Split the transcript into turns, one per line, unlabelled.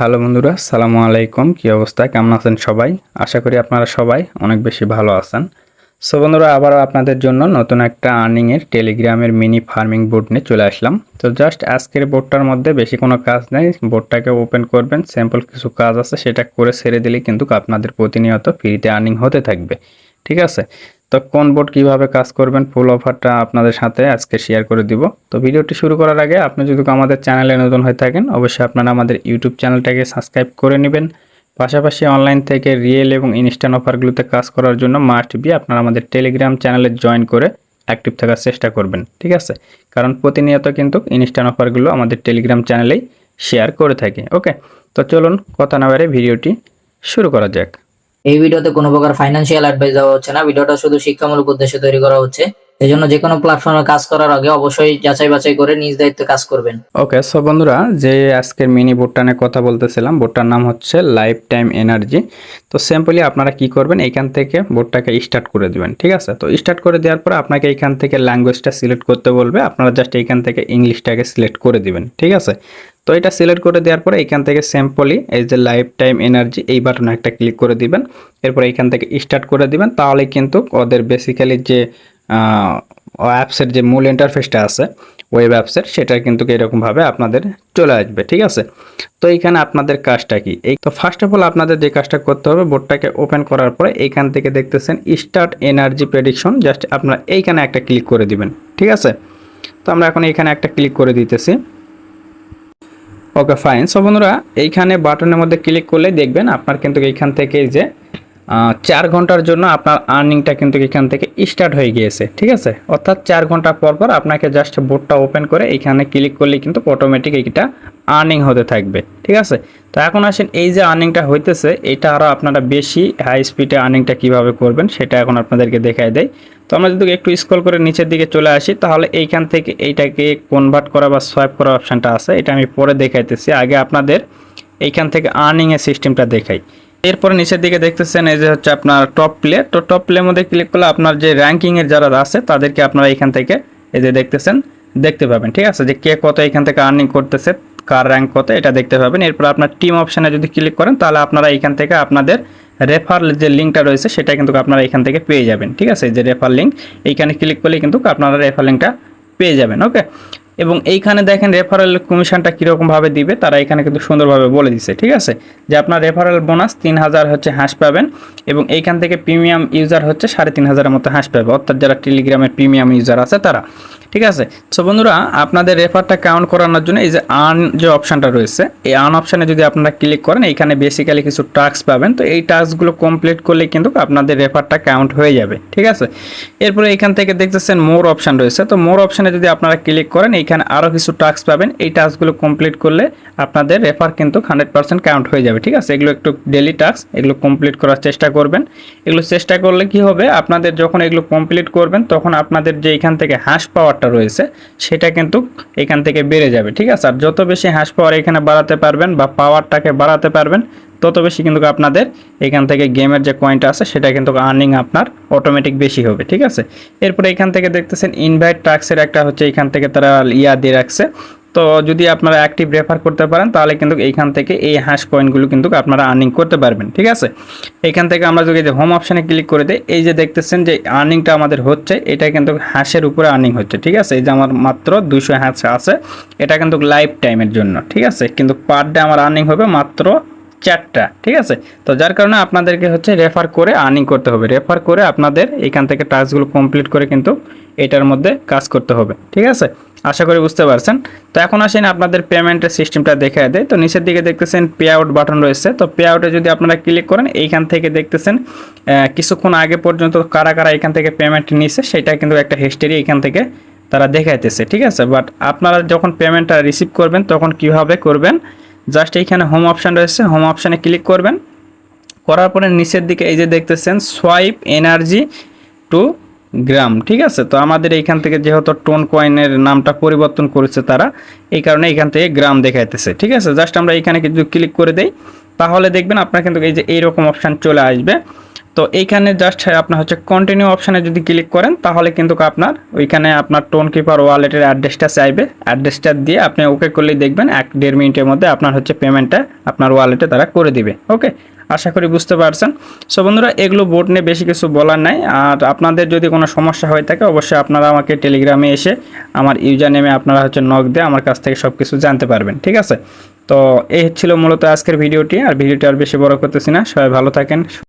Hello বন্ধুরা, সালামু আলাইকুম। কি অবস্থা, কেমন আছেন সবাই? আশা করি আপনারা সবাই অনেক বেশি ভালো আছেন। সো বন্ধুরা, আবারও আপনাদের জন্য নতুন একটা আর্নিংয়ের টেলিগ্রামের মিনি ফার্মিং বোর্ড নিয়ে চলে আসলাম। তো জাস্ট আজকের বোর্ডটার মধ্যে বেশি কোনো কাজ নেই। বোর্ডটাকে ওপেন করবেন, স্যাম্পল কিছু কাজ আছে সেটা করে ছেড়ে দিলেই কিন্তু আপনাদের প্রতিনিয়ত ফ্রিতে আর্নিং হতে থাকবে। ঠিক আছে, তো কোন বোর্ড কিভাবে কাজ করবেন ফুল অফারটা আপনাদের সাথে আজকে শেয়ার করে দিব। তো ভিডিওটি শুরু করার আগে আপনি যদি আমাদের চ্যানেলে নতুন হয়ে থাকেন, অবশ্যই আপনারা আমাদের ইউটিউব চ্যানেলটাকে সাবস্ক্রাইব করে নেবেন। পাশাপাশি অনলাইন থেকে রিয়েল এবং ইনস্ট্যান্ট অফারগুলোতে কাজ করার জন্য মাস্ট বি আপনারা আমাদের টেলিগ্রাম চ্যানেলে জয়েন করে অ্যাক্টিভ থাকার চেষ্টা করবেন। ঠিক আছে, কারণ প্রতিনিয়ত কিন্তু ইনস্ট্যান্ট অফারগুলো আমাদের টেলিগ্রাম চ্যানেলেই শেয়ার করে থাকি। ওকে, তো চলুন কথা না বাড়িয়ে ভিডিওটি শুরু করা যাক।
এই ভিডিওতে কোনো প্রকার ফাইন্যান্সিয়াল অ্যাডভাইস দেওয়া হচ্ছে না। ভিডিওটা শুধু শিক্ষামূলক উদ্দেশ্যে তৈরি করা হচ্ছে। এজন্য যে কোনো প্ল্যাটফর্মে কাজ করার আগে অবশ্যই যাচাই বাছাই করে নিজ দায়িত্বে কাজ করবেন।
ওকে, সো বন্ধুরা, যে আজকের মিনি বোর্ডটা নিয়ে কথা বলতেছিলাম, বোর্ডটার নাম হচ্ছে লাইফ টাইম এনার্জি। তো সিম্পলি আপনারা কি করবেন, এইখান থেকে বোর্ডটাকে স্টার্ট করে দিবেন। ঠিক আছে, তো স্টার্ট করে দেওয়ার পর আপনাকে এইখান থেকে ল্যাঙ্গুয়েজটা সিলেক্ট করতে বলবে। আপনারা জাস্ট এইখান থেকে ইংলিশটাকে সিলেক্ট করে দিবেন। ঠিক আছে, তো এটা সিলেক্ট করে দেওয়ার পরে এইখান থেকে সিম্পলি এই যে লাইফ টাইম এনার্জি এই বাটনে একটা ক্লিক করে দিবেন। এরপর এইখান থেকে স্টার্ট করে দিবেন। তাহলে কিন্তু ওদের বেসিক্যালি যে অ্যাপসের যে মূল ইন্টারফেসটা আছে ওয়েব অ্যাপসের, সেটা কিন্তু এরকমভাবে আপনাদের চলে আসবে। ঠিক আছে, তো এইখানে আপনাদের কাজটা কি, তো ফার্স্ট অফ অল আপনাদের যে কাজটা করতে হবে, বোর্ডটাকে ওপেন করার পরে এইখান থেকে দেখতেছেন স্টার্ট এনার্জি প্রেডিকশন, জাস্ট আপনারা এইখানে একটা ক্লিক করে দিবেন। ঠিক আছে, তো আমরা এখন এইখানে একটা ক্লিক করে দিতেছি। Okay fine. সো বন্ধুরা, এইখানে বাটনের মধ্যে ক্লিক করলে দেখবেন আপনার কিন্তু এইখান থেকে এই যে 4 ঘন্টার জন্য আপনার আর্নিংটা কিন্তু এখান থেকে স্টার্ট হয়ে গিয়েছে। ঠিক আছে, অর্থাৎ 4 ঘন্টা পর পর আপনাকে জাস্ট বোর্ডটা ওপেন করে এইখানে ক্লিক করলে কিন্তু অটোমেটিক এইটা আর্নিং হতে থাকবে। ঠিক আছে, তো এখন আসেন এই যে আর্নিংটা হইতেছে, এটা আরও আপনারা বেশি হাই স্পিডে আর্নিংটা কিভাবে করবেন সেটা এখন আপনাদেরকে দেখায় দেয়। তো আমরা যদি একটু স্ক্রল করে নিচের দিকে চলে আসি, তাহলে এইখান থেকে এইটাকে কনভার্ট করা বা সোয়াইপ করার অপশানটা আছে, এটা আমি পরে দেখাইতেছি। আগে আপনাদের এইখান থেকে আর্নিংয়ের সিস্টেমটা দেখাই। এরপরে নিচের দিকে দেখতেছেন এই যে হচ্ছে আপনার টপ প্লে। তো টপ প্লের মধ্যে ক্লিক করলে আপনার যে র্যাঙ্কিংয়ের যারা আছে তাদেরকে আপনারা এখান থেকে এই যে দেখতেছেন দেখতে পাবেন। ঠিক আছে, যে কে কত এখান থেকে আর্নিং করতেছে, কার র্যাঙ্ক কত, এটা দেখতে পাবেন। এরপর আপনার টিম অপশানে যদি ক্লিক করেন তাহলে আপনারা এখান থেকে আপনাদের রেফার যে লিঙ্কটা রয়েছে সেটা কিন্তু আপনারা এখান থেকে পেয়ে যাবেন। ঠিক আছে, যে রেফার লিঙ্ক এইখানে ক্লিক করলে কিন্তু আপনারা রেফার লিঙ্কটা পেয়ে যাবেন। ওকে, এবং এইখানে দেখেন রেফারেল কমিশনটা কীরকমভাবে দিবে তারা এখানে কিন্তু সুন্দরভাবে বলে দিচ্ছে। ঠিক আছে, যে আপনার রেফারেল বোনাস 3000 হচ্ছে হ্যাশ পাবেন, এবং এইখান থেকে প্রিমিয়াম ইউজার হচ্ছে 3500-এর মতো হ্যাশ পাবে, অর্থাৎ যারা টেলিগ্রামের প্রিমিয়াম ইউজার আছে তারা। ঠিক আছে, সো বন্ধুরা, আপনাদের রেফারটা কাউন্ট করানোর জন্য এই যে আর্ন যে অপশানটা রয়েছে, এই আর্ন অপশানে যদি আপনারা ক্লিক করেন এইখানে বেসিক্যালি কিছু টাস্ক পাবেন। তো এই টাস্কগুলো কমপ্লিট করলে কিন্তু আপনাদের রেফারটা কাউন্ট হয়ে যাবে। ঠিক আছে, এরপরে এইখান থেকে দেখতেছেন মোর অপশান রয়েছে। তো মোর অপশানে যদি আপনারা ক্লিক করেন এইখানে আরও কিছু টাস্ক পাবেন। এই টাস্কগুলো কমপ্লিট করলে আপনাদের রেফার কিন্তু 100% কাউন্ট হয়ে যাবে। ঠিক আছে, এগুলো একটু ডেলি টাস্ক, এগুলো কমপ্লিট করার চেষ্টা করবেন। এগুলো চেষ্টা করলে কি হবে, আপনাদের যখন এগুলো কমপ্লিট করবেন তখন আপনাদের যে এখান থেকে হ্যাশ পাওয়ারটা রয়েছে সেটা কিন্তু এখান থেকে বেড়ে যাবে। ঠিক আছে, আর যত বেশি হ্যাশ পাওয়ার এখানে বাড়াতে পারবেন বা পাওয়ারটাকে বাড়াতে পারবেন তত বেশি কিন্তু আপনাদের এখান থেকে গেমের যে কয়েনটা আছে সেটা কিন্তু আর্নিং আপনার অটোমেটিক বেশি হবে। ঠিক আছে, এরপরে এখান থেকে দেখতেছেন ইনভাইট টাস্কের একটা হচ্ছে এখান থেকে তারা দিয়ে রাখছে। তো যদি আপনারা অ্যাক্টিভ রেফার করতে পারেন তাহলে কিন্তু এইখান থেকে এই হ্যাশ কয়েনগুলো কিন্তু আপনারা আর্নিং করতে পারবেন। ঠিক আছে, এখান থেকে আমরা যদি যে হোম অপশানে ক্লিক করে দিই, এই যে দেখতেছেন যে আর্নিংটা আমাদের হচ্ছে, এটা কিন্তু হ্যাশের উপরে আর্নিং হচ্ছে। ঠিক আছে, এই যে আমার মাত্র 200 হ্যাশ আছে, এটা কিন্তু লাইফ টাইমের জন্য। ঠিক আছে, কিন্তু পার ডে আমার আর্নিং হবে মাত্র 4টা। ঠিক আছে, তো যার কারণে আপনাদেরকে হচ্ছে রেফার করে আর্নিং করতে হবে। রেফার করে আপনাদের এখান থেকে টাস্কগুলো কমপ্লিট করে কিন্তু এটার মধ্যে কাজ করতে হবে। ঠিক আছে, আশা করি বুঝতে পারছেন। তো এখন আসেন আপনাদের পেমেন্টের সিস্টেমটা দেখা দেয়। তো নিচের দিকে দেখতেছেন পে আউট বাটন রয়েছে। তো পে আউটে যদি আপনারা ক্লিক করেন এইখান থেকে দেখতেছেন কিছুক্ষণ আগে পর্যন্ত কারা কারা এখান থেকে পেমেন্ট নিছে সেটা কিন্তু একটা হিস্ট্রি এখান থেকে তারা দেখাইতেছে। ঠিক আছে, বাট আপনারা যখন পেমেন্টটা রিসিভ করবেন তখন কিভাবে করবেন, জাস্ট এইখানে হোম অপশান রয়েছে, হোম অপশানে ক্লিক করবেন। করার পরে নিচের দিকে এই যে দেখতেছেন সোয়াইপ এনার্জি টু গ্রাম। ঠিক আছে, তো আমাদের এইখান থেকে যেহেতু টোন কয়েনের নামটা পরিবর্তন করেছে তারা, এই কারণে এইখান থেকে গ্রাম দেখাইতেছে। ঠিক আছে, জাস্ট আমরা এইখানে যদি ক্লিক করে দেই তাহলে দেখবেন আপনার কিন্তু এই যে এইরকম অপশান চলে আসবে। তো তো এইখানে জাস্ট আপনার হচ্ছে কন্টিনিউ অপশানে যদি ক্লিক করেন তাহলে কিন্তু আপনার ওইখানে আপনার টোন কিপার ওয়ালেটের অ্যাড্রেসটা চাইবে, অ্যাড্রেসটা দিয়ে আপনি ওকে করলেই দেখবেন 1-1.5 মিনিটের মধ্যে আপনার হচ্ছে পেমেন্টটা আপনার ওয়ালেটে তারা করে দিবে। ওকে, আশা করি বুঝতে পারছেন। সো বন্ধুরা, এগুলো বোট নিয়ে বেশি কিছু বলার নাই। আর আপনাদের যদি কোনো সমস্যা হয়ে থাকে অবশ্যই আপনারা আমাকে টেলিগ্রামে এসে আমার ইউজার নেমে আপনারা হচ্ছে নক দিয়ে আমার কাছ থেকে সব কিছু জানতে পারবেন, ঠিক আছে? তো এই ছিল মূলত আজকের ভিডিওটি, আর ভিডিওটি আর বেশি বড় করতেছি না। সবাই ভালো থাকেন।